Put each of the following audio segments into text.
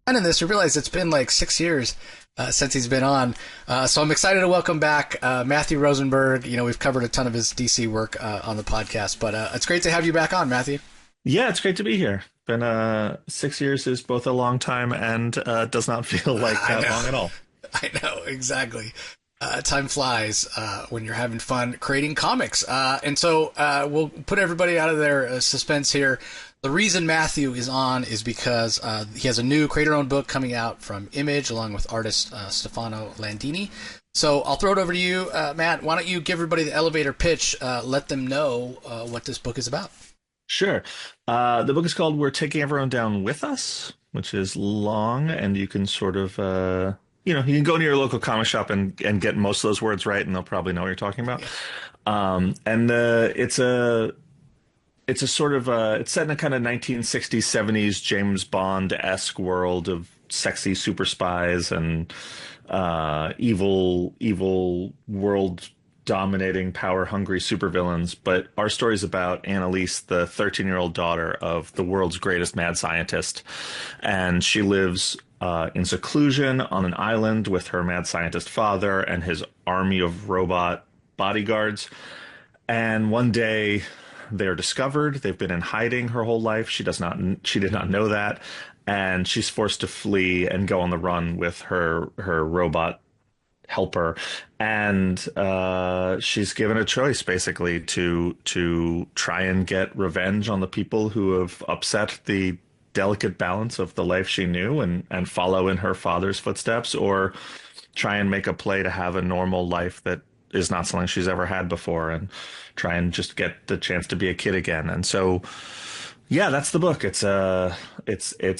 And in this, we realize it's been like 6 years since he's been on. So I'm excited to welcome back Matthew Rosenberg. You know, we've covered a ton of his DC work on the podcast, but it's great to have you back on, Matthew. Yeah, it's great to be here. Been 6 years is both a long time and does not feel like that long at all. I know, exactly. Time flies when you're having fun creating comics. And so we'll put everybody out of their suspense here. The reason Matthew is on is because he has a new creator-owned book coming out from Image along with artist Stefano Landini. So I'll throw it over to you, Matt. Why don't you give everybody the elevator pitch, let them know what this book is about. Sure. The book is called We're Taking Everyone Down With Us, which is long, and you can sort of, you can go to your local comic shop and get most of those words right, and they'll probably know what you're talking about. It's a sort of it's set in a kind of 1960s, 70s James Bond-esque world of sexy super spies and evil world dominating, power-hungry supervillains. But our story is about Annalise, the 13-year-old daughter of the world's greatest mad scientist, and she lives in seclusion on an island with her mad scientist father and his army of robot bodyguards. And one day they're discovered. They've been in hiding her whole life. She did not know that, and she's forced to flee and go on the run with her robot helper. And she's given a choice, basically, to try and get revenge on the people who have upset the delicate balance of the life she knew and follow in her father's footsteps, or try and make a play to have a normal life that is not something she's ever had before, and try and just get the chance to be a kid again. And so, yeah, that's the book. It's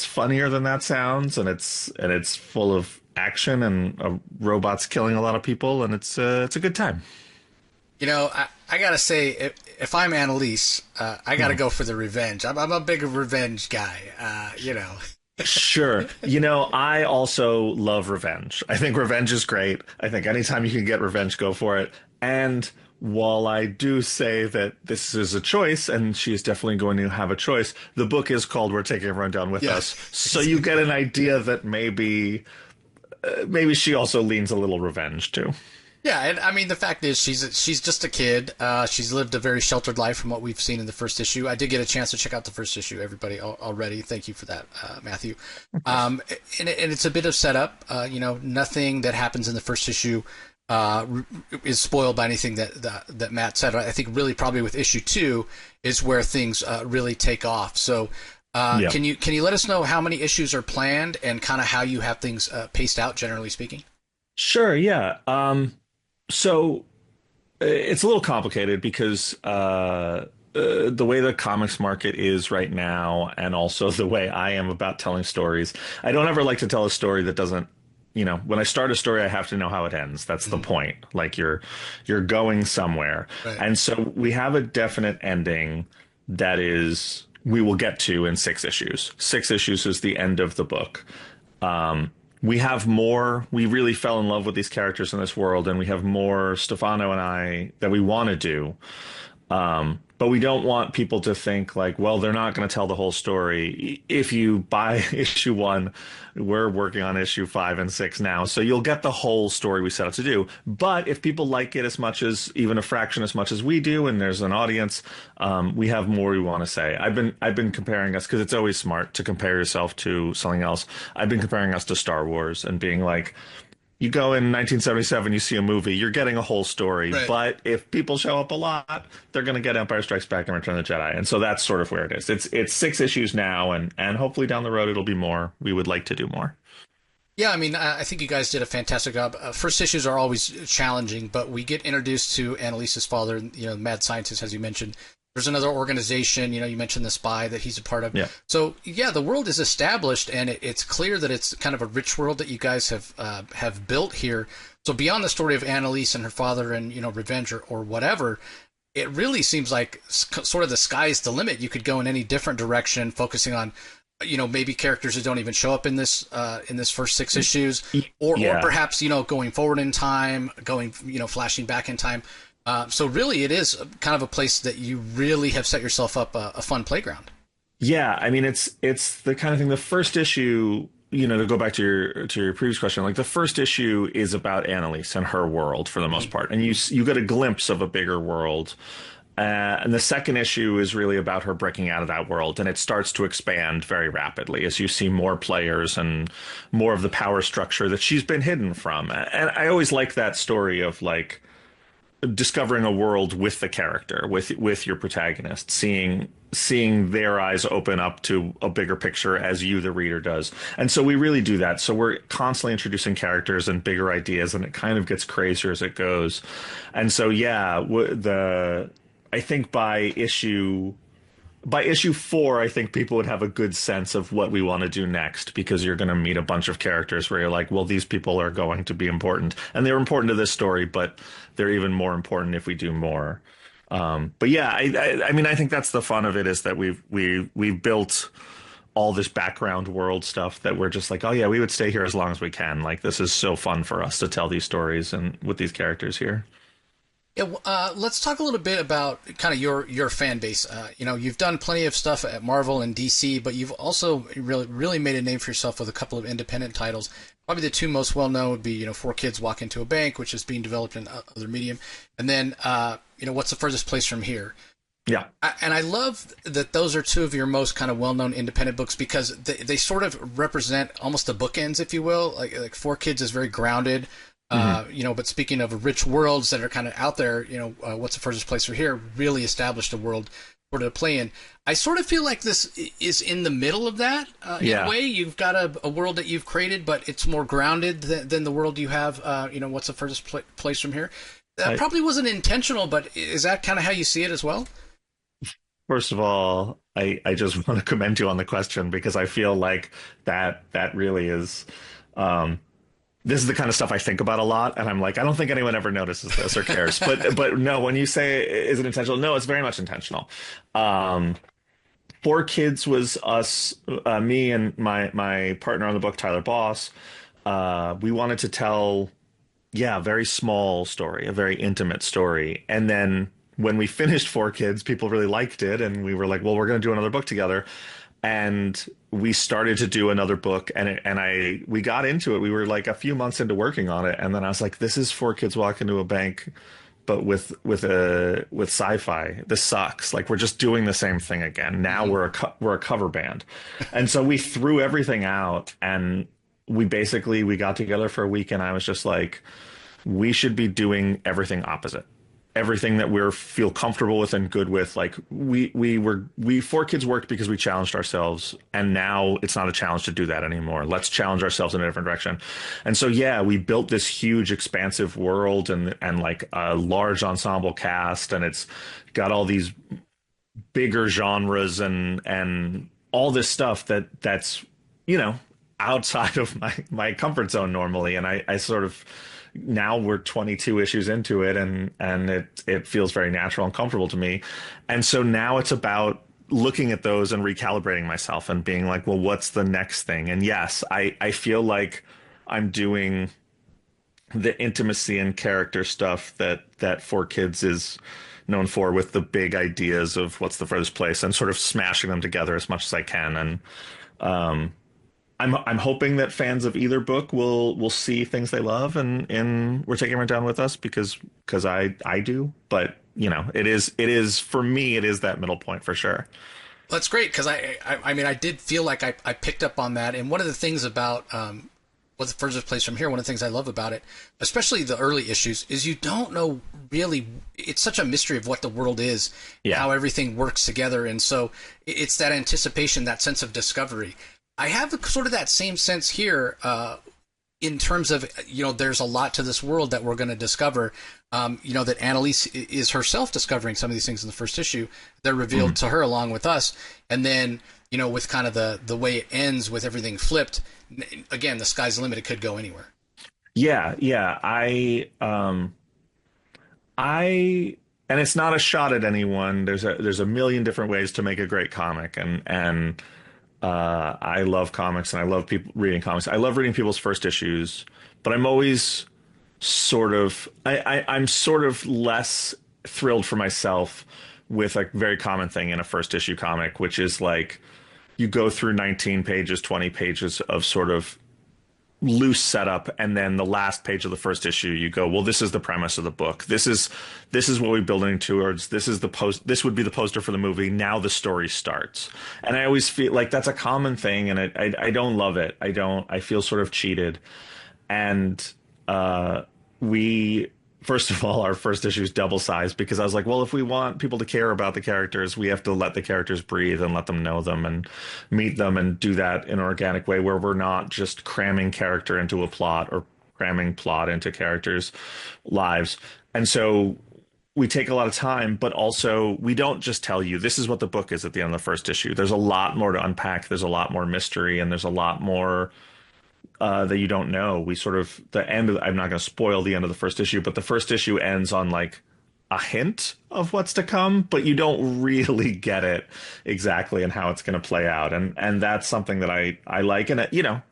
funnier than that sounds, and it's full of action and robots killing a lot of people, and it's a good time. You know, I gotta say, if I'm Annalise, I gotta go for the revenge. I'm a big revenge guy, Sure. I also love revenge. I think revenge is great. I think anytime you can get revenge, go for it. And while I do say that this is a choice, and she is definitely going to have a choice, the book is called We're Taking Everyone Down With Us. So you get an idea that maybe she also leans a little revenge too. Yeah, and I mean, the fact is she's just a kid. She's lived a very sheltered life from what we've seen in the first issue. I did get a chance to check out the first issue, everybody, already. Thank you for that, Matthew. And it's a bit of setup. Nothing that happens in the first issue is spoiled by anything that Matt said. I think really probably with issue 2 is where things really take off. So can you let us know how many issues are planned and kind of how you have things paced out, generally speaking? Sure, yeah. So it's a little complicated because the way the comics market is right now, and also the way I am about telling stories, I don't ever like to tell a story that doesn't, when I start a story, I have to know how it ends. That's the point. Like you're going somewhere. Right. And so we have a definite ending that we will get to in 6 issues. 6 issues is the end of the book. We have more. We really fell in love with these characters in this world, and we have more, Stefano and I, that we want to do. But we don't want people to think like, well, they're not going to tell the whole story. If you buy issue 1, we're working on issue 5 and 6 now. So you'll get the whole story we set out to do. But if people like it as much as, even a fraction as much as we do, and there's an audience, we have more we want to say. I've been comparing us, because it's always smart to compare yourself to something else. I've been comparing us to Star Wars and being like, you go in 1977, you see a movie, you're getting a whole story. Right. But if people show up a lot, they're going to get Empire Strikes Back and Return of the Jedi. And so that's sort of where it is. It's 6 issues now, and hopefully down the road it'll be more. We would like to do more. Yeah, I mean, I think you guys did a fantastic job. First issues are always challenging, but we get introduced to Annalise's father, mad scientist, as you mentioned. There's another organization, you mentioned the spy that he's a part of. Yeah. So, yeah, the world is established, and it's clear that it's kind of a rich world that you guys have built here. So beyond the story of Annalise and her father and, revenge or whatever, it really seems like sort of the sky's the limit. You could go in any different direction, focusing on, maybe characters that don't even show up in this first 6 issues, or perhaps, going forward in time, flashing back in time. So really, it is kind of a place that you really have set yourself up a fun playground. Yeah, I mean, it's the kind of thing. The first issue, to go back to your previous question, like the first issue is about Annalise and her world for the most part, and you get a glimpse of a bigger world. And the second issue is really about her breaking out of that world, and it starts to expand very rapidly as you see more players and more of the power structure that she's been hidden from. And I always like that story of like discovering a world with the character, with your protagonist, seeing their eyes open up to a bigger picture as you, the reader, does. And so we really do that. So we're constantly introducing characters and bigger ideas, and it kind of gets crazier as it goes. And so, yeah, I think by issue 4, I think people would have a good sense of what we want to do next, because you're going to meet a bunch of characters where you're like, well, these people are going to be important, and they're important to this story, but they're even more important if we do more. But yeah, I mean, I think that's the fun of it, is that we've built all this background world stuff that we're just like, oh yeah, we would stay here as long as we can. Like, this is so fun for us to tell these stories and with these characters here. Yeah, let's talk a little bit about kind of your fan base. You've done plenty of stuff at Marvel and DC, but you've also really made a name for yourself with a couple of independent titles. Probably the two most well known would be, Four Kids Walk Into a Bank, which is being developed in other medium, and then What's the Furthest Place From Here. Yeah, and I love that those are two of your most kind of well-known independent books, because they sort of represent almost the bookends, if you will. Like Four Kids is very grounded. But speaking of rich worlds that are kind of out there, What's the Furthest Place From Here really established a world sort of to play in. I sort of feel like this is in the middle of that. In a way, you've got a world that you've created, but it's more grounded than the world you have. What's the Furthest Place From Here? That probably wasn't intentional, but is that kind of how you see it as well? First of all, I just want to commend you on the question, because I feel like that really is. This is the kind of stuff I think about a lot, and I'm like, I don't think anyone ever notices this or cares. But no, when you say, is it intentional? No, it's very much intentional. Four Kids was us, me and my partner on the book, Tyler Boss. We wanted to tell, a very small story, a very intimate story. And then when we finished Four Kids, people really liked it, and we were like, well, we're going to do another book together. And we started to do another book, and we got into it. We were like a few months into working on it, and then I was like, "This is Four Kids Walk Into a Bank, but with sci-fi. This sucks. Like, we're just doing the same thing again. Now we're a cover band," and so we threw everything out, and we got together for a week, and I was just like, "We should be doing everything opposite." Everything that we feel comfortable with and good with. Like we Four Kids worked because we challenged ourselves, and now it's not a challenge to do that anymore. Let's challenge ourselves in a different direction. And so, we built this huge expansive world and like a large ensemble cast, and it's got all these bigger genres and all this stuff that's, outside of my comfort zone normally. And I sort of, now we're 22 issues into it, and it feels very natural and comfortable to me. And so now it's about looking at those and recalibrating myself and being like, well, what's the next thing? And yes, I feel like I'm doing the intimacy and character stuff that Four Kids is known for, with the big ideas of What's the Furthest Place, and sort of smashing them together as much as I can. And I'm hoping that fans of either book will see things they love and we're taking it down with us, because I do. But it is for me, it is that middle point for sure. That's great, because I mean, I did feel like I picked up on that. And one of the things about What's the Furthest Place From Here, one of the things I love about it, especially the early issues, is you don't know really. It's such a mystery of what the world is, how everything works together, and so it's that anticipation, that sense of discovery. I have sort of that same sense here, in terms of, there's a lot to this world that we're going to discover. That Annalise is herself discovering some of these things in the first issue. They're revealed to her along with us. And then, with kind of the way it ends with everything flipped, again, the sky's the limit. It could go anywhere. Yeah. And it's not a shot at anyone. There's a million different ways to make a great comic, and I love comics, and I love reading comics. I love reading people's first issues, but I'm always I'm sort of less thrilled for myself with a very common thing in a first issue comic, which is like you go through 19 pages, 20 pages of sort of loose setup, and then the last page of the first issue you go, well, this is the premise of the book, this is what we're building towards, this would be the poster for the movie, now the story starts. And I always feel like that's a common thing, and I don't love it. I feel sort of cheated. And we first of all, our first issue is double sized because I was like, well, if we want people to care about the characters, we have to let the characters breathe and let them know them and meet them and do that in an organic way where we're not just cramming character into a plot or cramming plot into characters' lives. And so we take a lot of time, but also we don't just tell you this is what the book is at the end of the first issue. There's a lot more to unpack. There's a lot more mystery, and there's a lot more that you don't know. We sort of, I'm not going to spoil the end of the first issue, but the first issue ends on like a hint of what's to come, but you don't really get it exactly and how it's going to play out. And that's something that I like. And,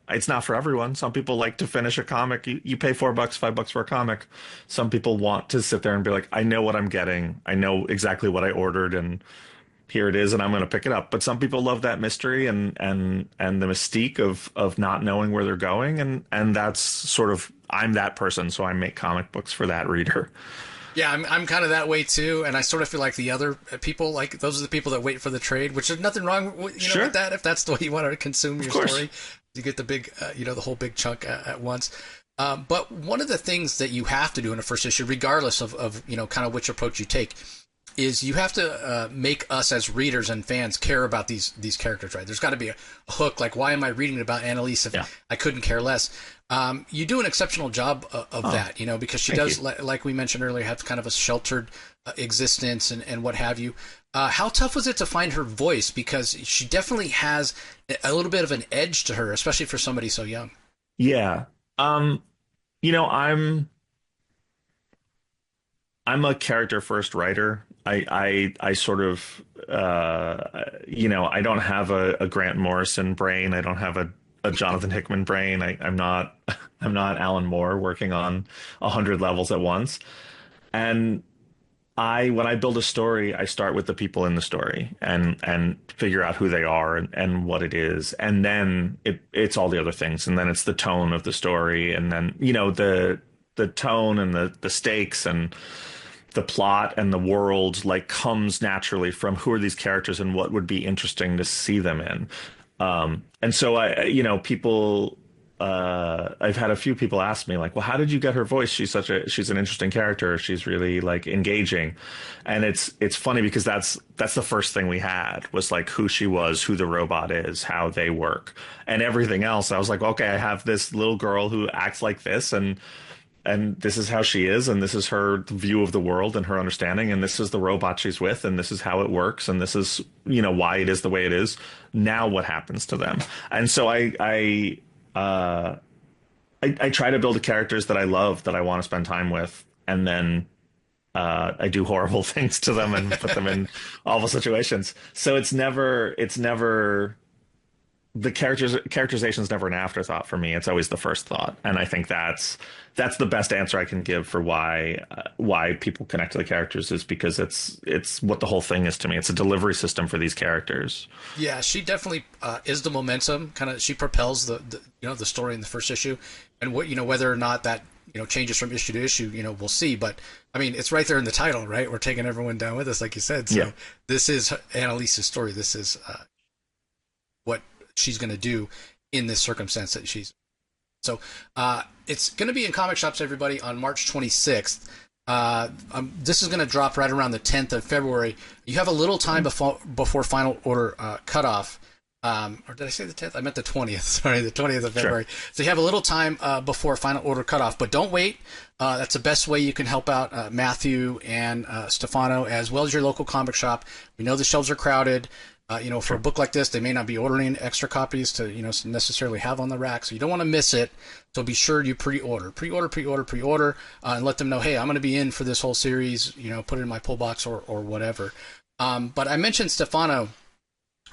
it's not for everyone. Some people like to finish a comic. You pay $4, $5 for a comic. Some people want to sit there and be like, I know what I'm getting. I know exactly what I ordered, and here it is, and I'm going to pick it up. But some people love that mystery and the mystique of not knowing where they're going. And that's sort of, I'm that person. So I make comic books for that reader. Yeah, I'm kind of that way too, and I sort of feel like the other people, like those are the people that wait for the trade, which is nothing wrong with, Sure. with that. If that's the way you want to consume your Of course. story, you get the big, the whole big chunk at once. But one of the things that you have to do in a first issue, regardless of kind of which approach you take, is you have to make us as readers and fans care about these characters, right? There's got to be a hook. Like, why am I reading about Annalise if I couldn't care less? You do an exceptional job of that, because she does, like we mentioned earlier, have kind of a sheltered existence and what have you. How tough was it to find her voice? Because she definitely has a little bit of an edge to her, especially for somebody so young. Yeah. I'm a character first writer. I sort of, I don't have a Grant Morrison brain. I don't have a Jonathan Hickman brain. I'm not Alan Moore working on 100 levels at once. And when I build a story, I start with the people in the story and figure out who they are and what it is. And then it's all the other things. And then it's the tone of the story. And then, the tone and the stakes and the plot and the world like comes naturally from who are these characters and what would be interesting to see them in. And so people, I've had a few people ask me like, well, how did you get her voice? She's an interesting character. She's really like engaging. And it's funny because that's the first thing we had was like who she was, who the robot is, how they work, and everything else. I was like, okay, I have this little girl who acts like this, and this is how she is, and this is her view of the world and her understanding, and this is the robot she's with, and this is how it works, and this is, why it is the way it is. Now what happens to them? And so I try to build the characters that I love, that I want to spend time with, and then I do horrible things to them and put them in awful situations. So it's never the characterization is never an afterthought for me. It's always the first thought, and I think that's the best answer I can give for why people connect to the characters, is because it's what the whole thing is to me. It's a delivery system for these characters. Yeah, she definitely is the momentum. Kind of, she propels the story in the first issue, and whether or not that changes from issue to issue, we'll see. But I mean, it's right there in the title, right? We're taking everyone down with us, like you said. So This is Annalise's story. This is what she's going to do in this circumstance that she's. So it's going to be in comic shops, everybody, on March 26th. This is going to drop right around the 10th of February. You have a little time before final order cutoff. Or did I say the 10th? I meant the 20th. Sorry, the 20th of February. Sure. So you have a little time before final order cutoff, but don't wait. That's the best way you can help out Matthew and Stefano, as well as your local comic shop. We know the shelves are crowded. For a book like this, they may not be ordering extra copies to, necessarily have on the rack. So you don't want to miss it. So be sure you pre-order, and let them know, hey, I'm going to be in for this whole series, put it in my pull box or whatever. But I mentioned Stefano.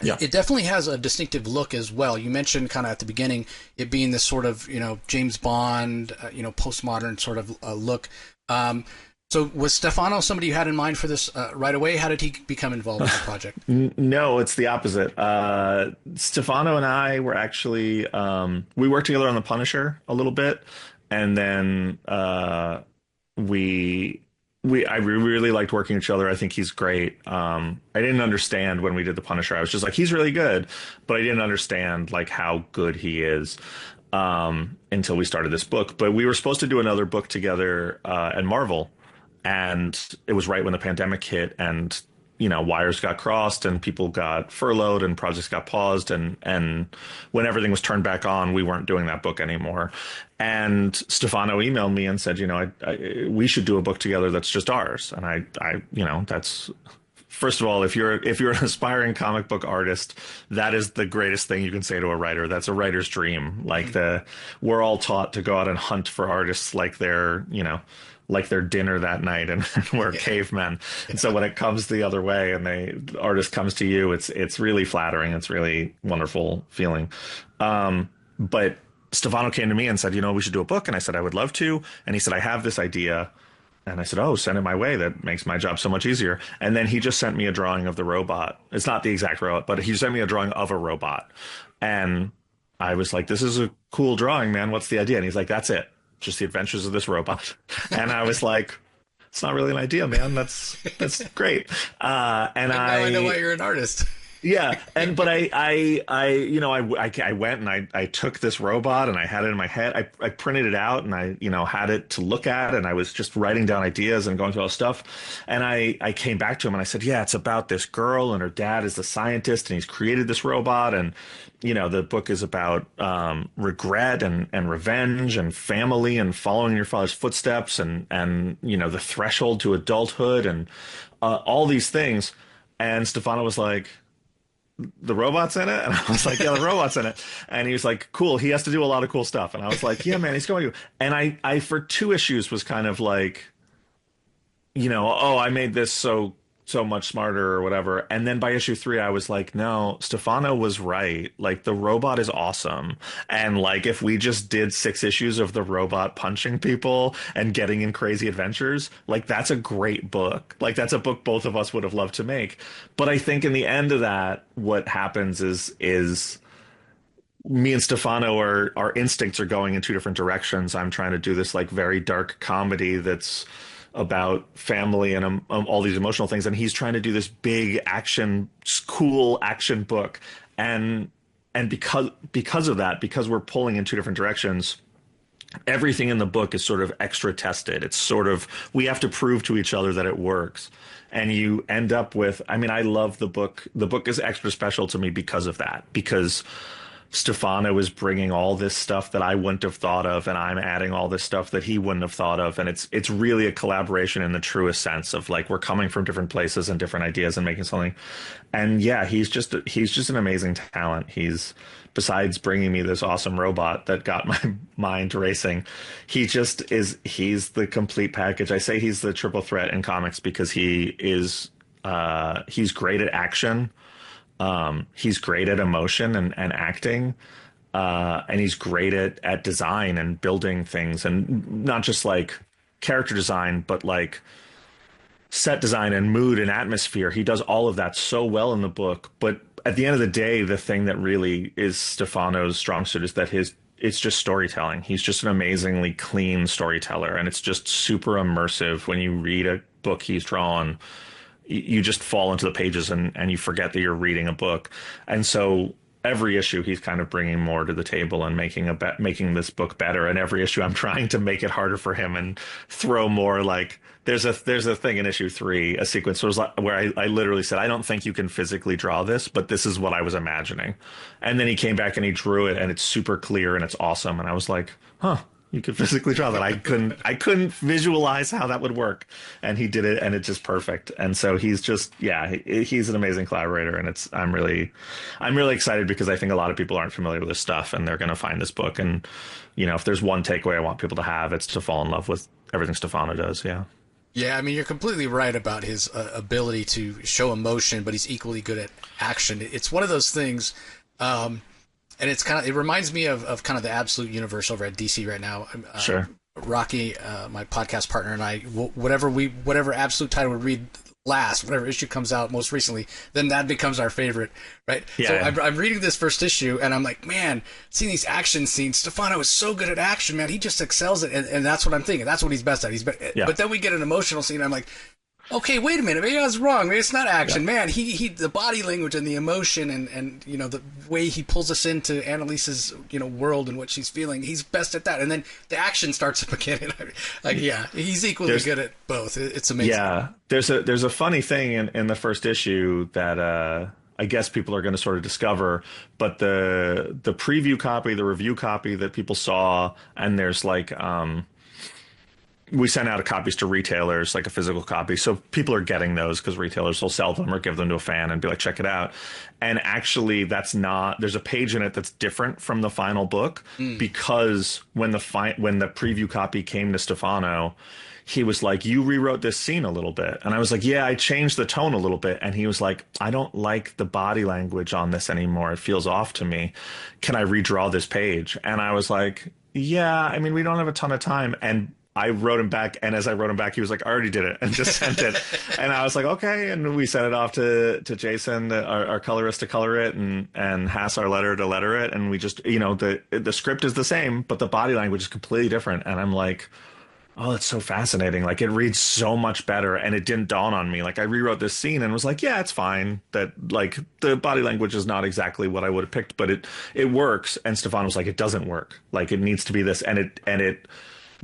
Yeah. It definitely has a distinctive look as well. You mentioned kind of at the beginning it being this sort of, James Bond, postmodern sort of look. So was Stefano somebody you had in mind for this right away? How did he become involved with the project? No, it's the opposite. Stefano and I were actually we worked together on The Punisher a little bit, and then we I really liked working with each other. I think he's great. I didn't understand when we did The Punisher. I was just like, he's really good, but I didn't understand like how good he is until we started this book. But we were supposed to do another book together at Marvel, and it was right when the pandemic hit, and wires got crossed and people got furloughed and projects got paused, and when everything was turned back on, we weren't doing that book anymore. And Stefano emailed me and said, we should do a book together that's just ours. And that's, first of all, if you're an aspiring comic book artist, that is the greatest thing you can say to a writer. That's a writer's dream. Like we're all taught to go out and hunt for artists like they're their dinner that night, and we're cavemen. And so when it comes the other way and the artist comes to you, it's really flattering. It's really wonderful feeling. But Stefano came to me and said, we should do a book. And I said, I would love to. And he said, I have this idea. And I said, oh, send it my way. That makes my job so much easier. And then he just sent me a drawing of the robot. It's not the exact robot, but he sent me a drawing of a robot. And I was like, this is a cool drawing, man. What's the idea? And he's like, that's it. Just the adventures of this robot. And I was like, it's not really an idea, man. That's great. And I know why you're an artist. Yeah. But I went and I took this robot and I had it in my head. I printed it out and I had it to look at, and I was just writing down ideas and going through all this stuff. And I came back to him and I said, yeah, it's about this girl and her dad is the scientist and he's created this robot. And, the book is about regret and revenge and family and following your father's footsteps and the threshold to adulthood and all these things. And Stefano was like, the robot's in it? And I was like, yeah, the robot's in it. And he was like, cool. He has to do a lot of cool stuff. And I was like, yeah, man, he's going to. And I for 2 issues was kind of like, I made this so much smarter or whatever. And then by issue 3, I was like, no, Stefano was right. Like, the robot is awesome. And like, if we just did 6 issues of the robot punching people and getting in crazy adventures, like, that's a great book. Like, that's a book both of us would have loved to make. But I think in the end of that, what happens is me and Stefano our instincts are going in 2 different directions. I'm trying to do this like very dark comedy that's about family and all these emotional things, and he's trying to do this big action, cool action book, and because of that, because we're pulling in 2 different directions, everything in the book is sort of extra tested. It's sort of, we have to prove to each other that it works, and you end up with, I love the book. The book is extra special to me because of that, because Stefano is bringing all this stuff that I wouldn't have thought of, and I'm adding all this stuff that he wouldn't have thought of. And it's really a collaboration in the truest sense of like, we're coming from different places and different ideas and making something. And yeah, he's just an amazing talent. He's, besides bringing me this awesome robot that got my mind racing, he's the complete package. I say he's the triple threat in comics because he's great at action. He's great at emotion and acting, and he's great at design and building things, and not just like character design, but like set design and mood and atmosphere. He does all of that so well in the book. But at the end of the day, the thing that really is Stefano's strong suit is that it's just storytelling. He's just an amazingly clean storyteller, and it's just super immersive when you read a book he's drawn. You just fall into the pages and you forget that you're reading a book. And so every issue he's kind of bringing more to the table and making this book better. And every issue I'm trying to make it harder for him and throw more, like there's a thing in issue 3, a sequence where I literally said, I don't think you can physically draw this, but this is what I was imagining. And then he came back and he drew it, and it's super clear and it's awesome. And I was like, huh. You could physically draw that. I couldn't visualize how that would work, and he did it, and it's just perfect. And so he's an amazing collaborator, and I'm really excited because I think a lot of people aren't familiar with this stuff, and they're going to find this book. And if there's one takeaway I want people to have, it's to fall in love with everything Stefano does. Yeah. Yeah, you're completely right about his ability to show emotion, but he's equally good at action. It's one of those things. And it reminds me of kind of the absolute universe over at DC right now. Sure. Rocky, my podcast partner, and I, whatever absolute title we read last, whatever issue comes out most recently, then that becomes our favorite, right? Yeah. So I'm reading this first issue, and I'm like, man, seeing these action scenes, Stefano is so good at action, man. He just excels at it, and that's what I'm thinking. That's what he's best at. But then we get an emotional scene, and I'm like, okay, wait a minute, maybe I was wrong. Maybe it's not action, man. He the body language and the emotion and you know the way he pulls us into Annalise's world and what she's feeling. He's best at that, and then the action starts up again. Like, yeah, he's equally good at both. It's amazing. Yeah, there's a funny thing in the first issue that I guess people are going to sort of discover, but the preview copy, the review copy that people saw, and there's like we sent out copies to retailers, like a physical copy. So people are getting those because retailers will sell them or give them to a fan and be like, check it out. And actually, there's a page in it that's different from the final book because when the preview copy came to Stefano, he was like, you rewrote this scene a little bit. And I was like, yeah, I changed the tone a little bit. And he was like, I don't like the body language on this anymore. It feels off to me. Can I redraw this page? And I was like, yeah, I mean, we don't have a ton of time. And I wrote him back, and as I wrote him back, he was like, I already did it, and just sent it. And I was like, okay. And we sent it off to Jason, our colorist, to color it, and Hass, our letterer, to letter it. And we just, the script is the same, but the body language is completely different. And I'm like, oh, it's so fascinating. Like, it reads so much better, and it didn't dawn on me. Like, I rewrote this scene and was like, yeah, it's fine. That, like, the body language is not exactly what I would have picked, but it works. And Stefan was like, it doesn't work. Like, it needs to be this. And it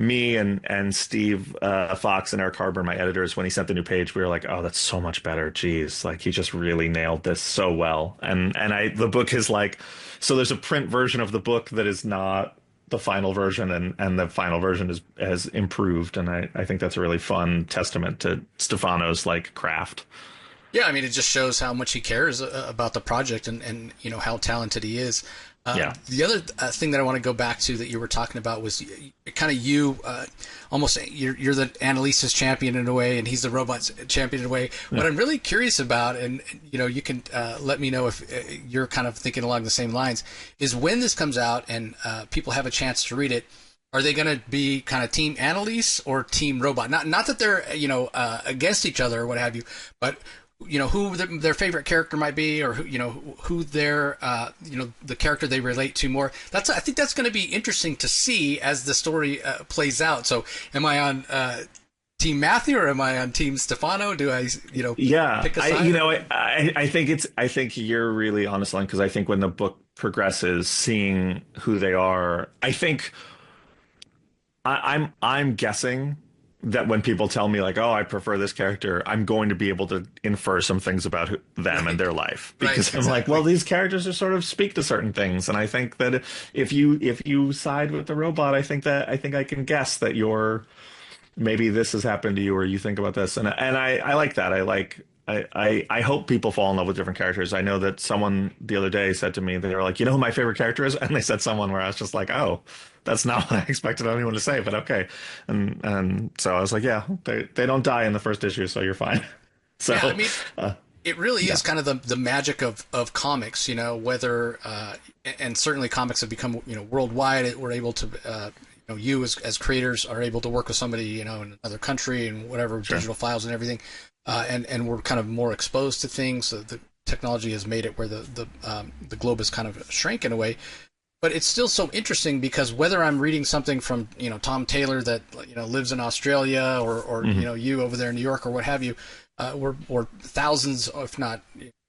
me and Steve Fox and Eric Harbour, my editors, when he sent the new page, we were like, oh, that's so much better. Jeez, like, he just really nailed this so well. And the book is like, so there's a print version of the book that is not the final version, and the final version has improved. And I think that's a really fun testament to Stefano's like craft. Yeah, I mean, it just shows how much he cares about the project and how talented he is. The other thing that I want to go back to that you were talking about was kind of almost you're the Annalise's champion in a way, and he's the robot's champion in a way. Yeah. What I'm really curious about, and you can let me know if you're kind of thinking along the same lines, is when this comes out and people have a chance to read it, are they going to be kind of team Annalise or team robot? Not that they're against each other or what have you, but who their favorite character might be, or who their the character they relate to more. I think that's going to be interesting to see as the story plays out. So, am I on Team Matthew or am I on Team Stefano? Do I pick a side? I think you're really on this line, because I think when the book progresses, seeing who they are, I think I'm guessing that when people tell me like, oh, I prefer this character, I'm going to be able to infer some things about them and their life, because I'm like, well, these characters are sort of speak to certain things. And I think that if you side with the robot, I think I can guess that maybe this has happened to you, or you think about this. And I like that. I hope people fall in love with different characters. I know that someone the other day said to me, they were like, who my favorite character is? And they said someone where I was just like, oh, that's not what I expected anyone to say, but okay. And so I was like, yeah, they don't die in the first issue, so you're fine. So yeah, I mean, it really is kind of the magic of comics, whether and certainly comics have become worldwide. We're able to you as creators are able to work with somebody in another country and whatever, digital files and everything. And we're kind of more exposed to things. The technology has made it where the globe has kind of shrank in a way, but it's still so interesting, because whether I'm reading something from Tom Taylor that lives in Australia, or you over there in New York, or what have you, we're thousands, if not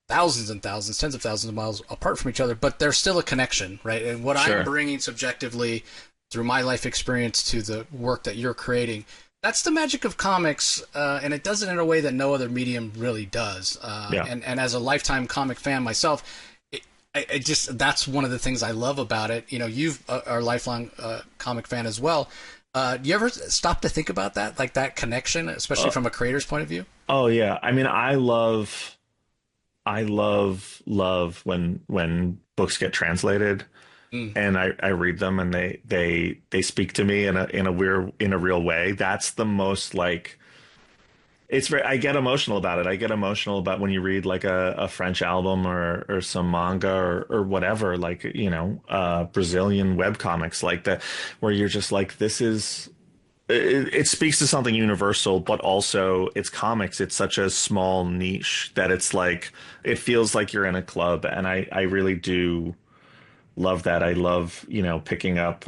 thousands and thousands, tens of thousands of miles apart from each other, but there's still a connection, right? And what I'm bringing subjectively through my life experience to the work that you're creating. That's the magic of comics, and it does it in a way that no other medium really does. And as a lifetime comic fan myself, that's one of the things I love about it. You are a lifelong comic fan as well. Do you ever stop to think about that, like that connection, especially from a creator's point of view? Oh yeah, I mean, I love when books get translated. And I read them, and they speak to me in a real way. That's the most like, I get emotional about it. I get emotional about when you read like a French album or some manga or whatever, like Brazilian web comics like that, where you're just like, this is it speaks to something universal, but also it's comics. It's such a small niche that it's like it feels like you're in a club, and I really do love that. I love, picking up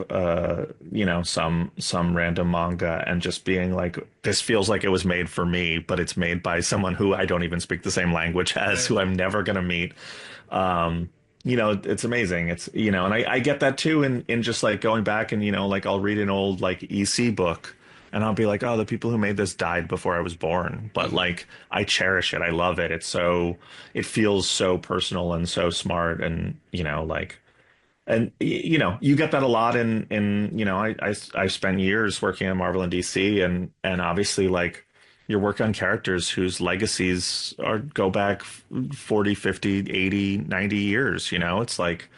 some random manga and just being like, this feels like it was made for me, but it's made by someone who I don't even speak the same language as, Right. who I'm never gonna meet. Um, it's amazing. It's, and I get that too in just like going back and, like I'll read an old like EC book and I'll be like, oh, the people who made this died before I was born. But Mhm. like I cherish it. I love it. It feels so personal and so smart and, like and you get that a lot in I spent years working on Marvel and DC and obviously like you work on characters whose legacies are go back 40, 50, 80, 90 years, it's like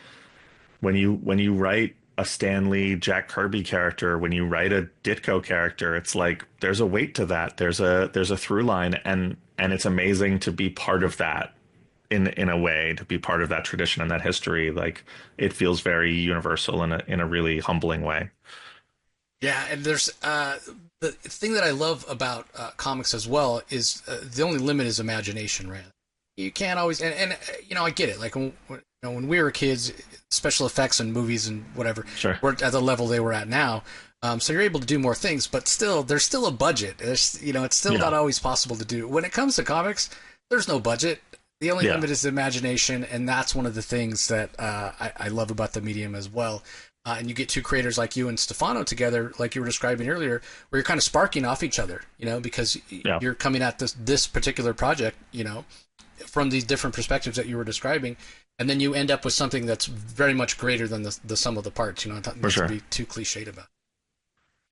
when you write a Stan Lee, Jack Kirby character, when you write a Ditko character, it's like there's a weight to that. There's a through line and it's amazing to be part of that in a way to be part of that tradition and that history. Like it feels very universal in a really humbling way. Yeah, and there's the thing that I love about comics as well is the only limit is imagination, right? You can't always, and I get it. Like when we were kids, special effects and movies and whatever Sure. weren't at the level they were at now. So you're able to do more things, but still, there's still a budget. It's still Yeah. not always possible to do. When it comes to comics, there's no budget. The only Yeah. limit is imagination, and that's one of the things that I love about the medium as well. And you get two creators like you and Stefano together, like you were describing earlier, where you're kind of sparking off each other, because Yeah. you're coming at this particular project, from these different perspectives that you were describing, and then you end up with something that's very much greater than the sum of the parts. Not For to sure. be too cliched about.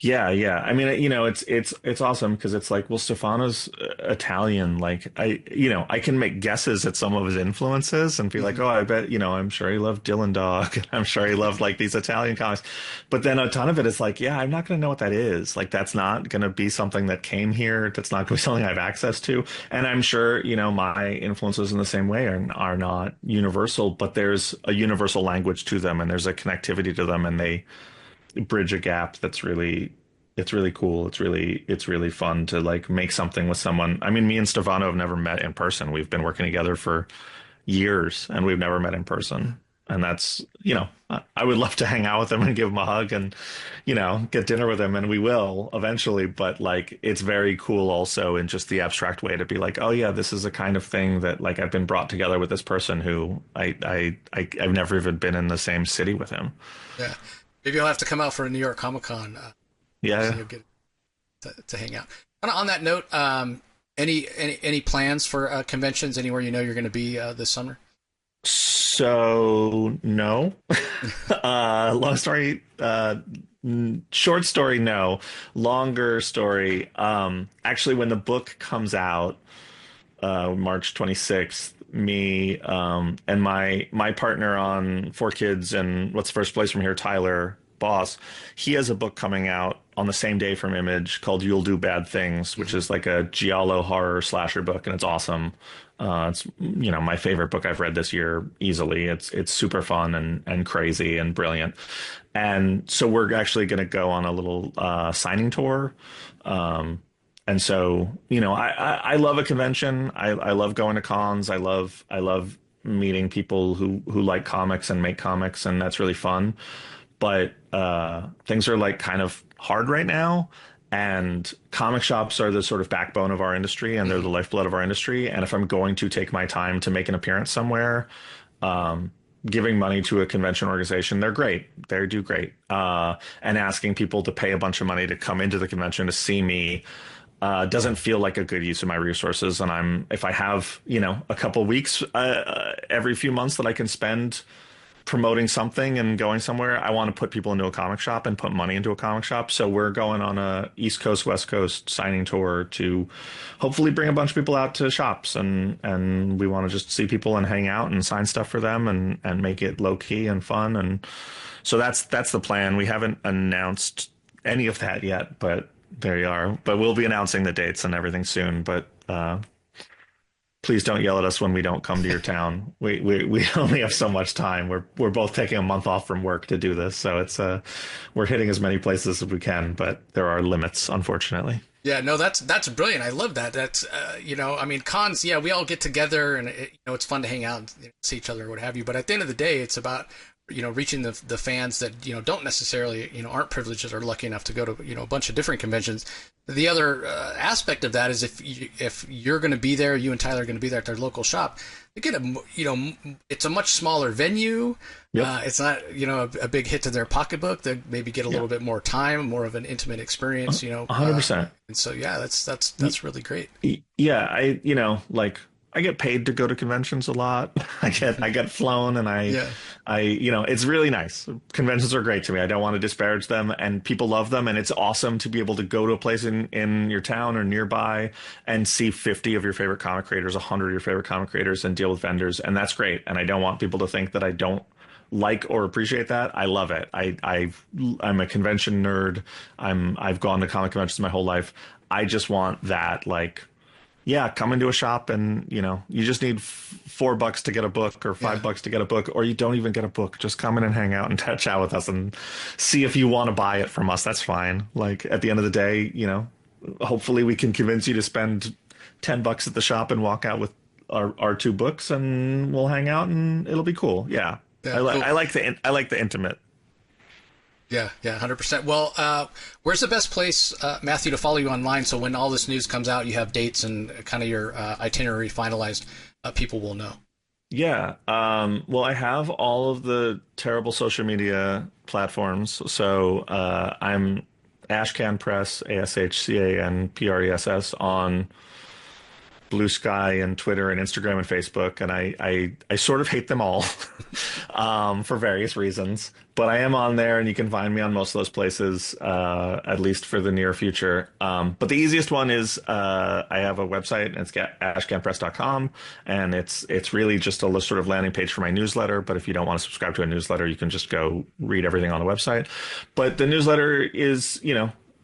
Yeah, yeah. I mean, it's awesome because it's like, well, Stefano's Italian. Like, I can make guesses at some of his influences and be like, Mm-hmm. oh, I bet, I'm sure he loved Dylan Dog. I'm sure he loved like these Italian comics. But then a ton of it is like, yeah, I'm not going to know what that is. Like, that's not going to be something that came here. That's not going to be something I have access to. And I'm sure, my influences in the same way are not universal, but there's a universal language to them and there's a connectivity to them and they bridge a gap that's really it's really cool. It's really fun to like make something with someone. I mean, me and Stefano have never met in person. We've been working together for years and we've never met in person. And that's, I would love to hang out with him and give him a hug and, get dinner with him and we will eventually. But like, it's very cool also in just the abstract way to be like, oh yeah, this is a kind of thing that like I've been brought together with this person who I've never even been in the same city with him. Yeah, maybe you'll have to come out for a New York Comic Con, so Yeah. you'll get to hang out. On that note, any plans for conventions anywhere you're going to be this summer? So no. Long story, short story, no. Longer story. Actually, when the book comes out, March 26th, me and my partner on Four Kids and What's the First Place From Here, Tyler Boss, he has a book coming out on the same day from Image called You'll Do Bad Things, which is like a giallo horror slasher book, and it's awesome. It's my favorite book I've read this year easily. It's super fun and crazy and brilliant. And so we're actually going to go on a little signing tour. And so, I love a convention. I love going to cons. I love meeting people who like comics and make comics, and that's really fun. But things are like kind of hard right now. And comic shops are the sort of backbone of our industry and they're the Hmm. lifeblood of our industry. And if I'm going to take my time to make an appearance somewhere, um, giving money to a convention organization, they're great. They do great. And asking people to pay a bunch of money to come into the convention to see me doesn't feel like a good use of my resources. And if I have, a couple weeks every few months that I can spend promoting something and going somewhere, I want to put people into a comic shop and put money into a comic shop. So we're going on a East Coast, West Coast signing tour to hopefully bring a bunch of people out to shops and we want to just see people and hang out and sign stuff for them and make it low key and fun. And so that's the plan. We haven't announced any of that yet, but there you are. But we'll be announcing the dates and everything soon. But please don't yell at us when we don't come to your town. We only have so much time. We're both taking a month off from work to do this, so it's we're hitting as many places as we can, but there are limits, unfortunately. Yeah, no, that's brilliant. I love that. That's I mean, cons. Yeah, we all get together, and it's fun to hang out and see each other or what have you. But at the end of the day, it's about reaching the fans that don't necessarily aren't privileged or lucky enough to go to a bunch of different conventions. The other aspect of that is if you're going to be there, you and Tyler are going to be there at their local shop. They get it's a much smaller venue. Yep. It's not a big hit to their pocketbook. They maybe get a little bit more time, more of an intimate experience. 100%. And so yeah, that's really great. Yeah, I get paid to go to conventions a lot. I get flown, and it's really nice. Conventions are great to me. I don't want to disparage them, and people love them, and it's awesome to be able to go to a place in your town or nearby and see 50 of your favorite comic creators, 100 of your favorite comic creators, and deal with vendors, and that's great. And I don't want people to think that I don't like or appreciate that. I love it. I'm a convention nerd. I've gone to comic conventions my whole life. I just want that, come into a shop and, you just need $4 to get a book or $5 to get a book, or you don't even get a book. Just come in and hang out and chat with us and see if you want to buy it from us. That's fine. At the end of the day, hopefully we can convince you to spend $10 at the shop and walk out with our 2 books, and we'll hang out and it'll be cool. Yeah. I like the intimate. Yeah, 100%. Well, where's the best place, Matthew, to follow you online, so when all this news comes out, you have dates and kind of your itinerary finalized, people will know? Yeah. Well, I have all of the terrible social media platforms. So I'm Ashcan Press, ASHCANPRESS, on Blue Sky and Twitter and Instagram and Facebook, and I sort of hate them all for various reasons, but I am on there, and you can find me on most of those places, at least for the near future. But the easiest one is I have a website, and it's ashcanpress.com, and it's really just a sort of landing page for my newsletter. But if you don't want to subscribe to a newsletter, you can just go read everything on the website. But the newsletter is,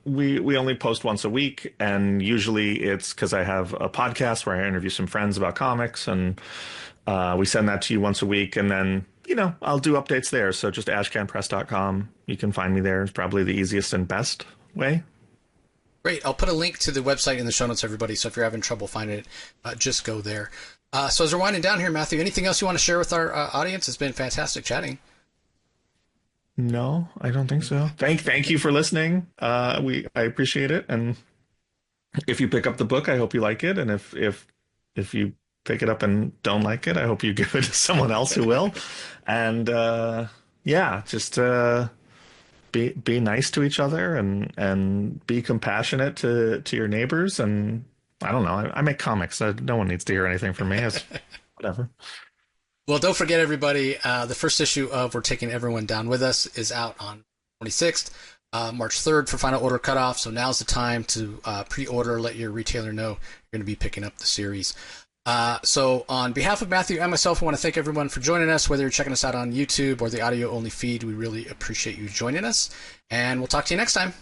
we only post once a week, and usually it's because I have a podcast where I interview some friends about comics, and we send that to you once a week, and then I'll do updates there. So just ashcanpress.com, you can find me there. It's probably the easiest and best way. Great. I'll put a link to the website in the show notes, everybody, so if you're having trouble finding it, just go there. So as we're winding down here, Matthew, anything else you want to share with our audience? It's been fantastic chatting. No, I don't think so. Thank you for listening. I appreciate it. And if you pick up the book, I hope you like it. And if you pick it up and don't like it, I hope you give it to someone else who will. And just be nice to each other and be compassionate to your neighbors. And I don't know. I make comics. No one needs to hear anything from me. It's whatever. Well, don't forget, everybody, the first issue of We're Taking Everyone Down With Us is out on 26th, March 3rd for final order cutoff. So now's the time to pre-order. Let your retailer know you're going to be picking up the series. So on behalf of Matthew and myself, I want to thank everyone for joining us, whether you're checking us out on YouTube or the audio-only feed. We really appreciate you joining us, and we'll talk to you next time.